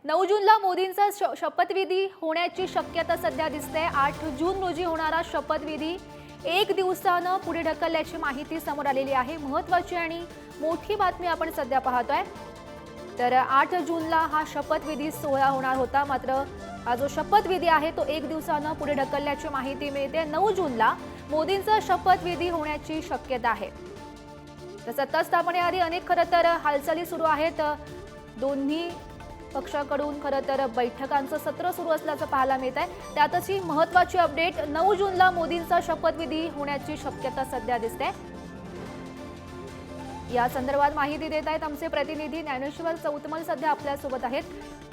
9 जूनला मोदींचा शपथविधी होण्याची शक्यता सध्या दिसते। 8 जून रोजी होणारा शपथविधी 1 दिवसानं पुढे ढकलल्याची माहिती समोर आलेली आहे। महत्त्वाची आणि मोठी बातमी आपण सध्या पाहतोय। तर 8 जूनला हा शपथविधी सोहळा होणार होता, मात्र हा जो शपथविधी आहे तो 1 दिवसानं पुढे ढकलल्याची माहिती मिळते। 9 जूनला मोदींचा शपथविधी होण्याची शक्यता आहे। तर सत्ता स्थापनेआधी अनेक खरं तर हालचाली सुरू आहेत। दोन्ही पक्षाकडून खरं तर बैठकांचं सत्र सुरू असल्याचं पाहायला मिळत आहे। त्यातच ही महत्त्वाची अपडेट, 9 जूनला मोदींचा शपथविधी होण्याची शक्यता सध्या दिसते। या संदर्भात माहिती देत आहेत आमचे प्रतिनिधी ज्ञानेश्वर चौतमल, सध्या आपल्यासोबत आहेत।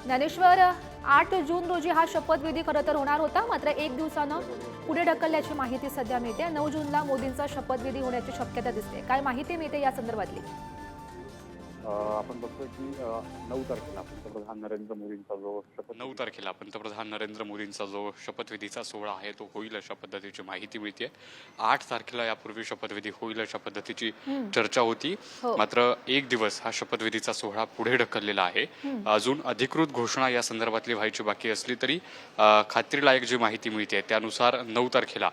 ज्ञानेश्वर, 8 जून रोजी हा शपथविधी खरं तर होणार होता, मात्र 1 दिवसानं पुढे ढकलल्याची माहिती सध्या मिळते। 9 जूनला मोदींचा शपथविधी होण्याची शक्यता दिसते। काय माहिती मिळते या संदर्भातली? आपण बघतोय की 9 तारखेला पंतप्रधान नरेंद्र मोदींचा जो 9 तारखेला पंतप्रधान नरेंद्र मोदींचा जो शपथविधीचा सोहळा आहे तो होईल अशा पद्धतीची माहिती मिळते। 8 तारखेला यापूर्वी शपथविधी होईल अशा पद्धतीची चर्चा होती, मात्र 1 दिवस हा शपथविधीचा सोहळा पुढे ढकललेला आहे। अजून अधिकृत घोषणा या संदर्भातली व्हायची बाकी असली तरी खात्रीलायक जी माहिती मिळते त्यानुसार 9 तारखेला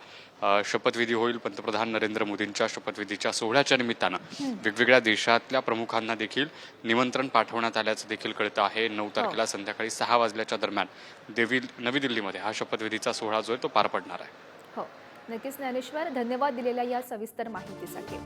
शपथविधी होईल। पंतप्रधान नरेंद्र मोदींच्या शपथविधीच्या सोहळ्याच्या निमित्तानं वेगवेगळ्या देशातल्या प्रमुखांना देखील निमंत्रण पाठवण्यात आल्याचं देखील कळतं आहे। 9 तारखेला संध्याकाळी 6 वाजल्याच्या दरम्यान नवी दिल्लीमध्ये हा शपथविधीचा सोहळा जो आहे तो पार पडणार आहे। हो, नक्कीच ज्ञानेश्वर, धन्यवाद दिलेल्या या सविस्तर माहितीसाठी।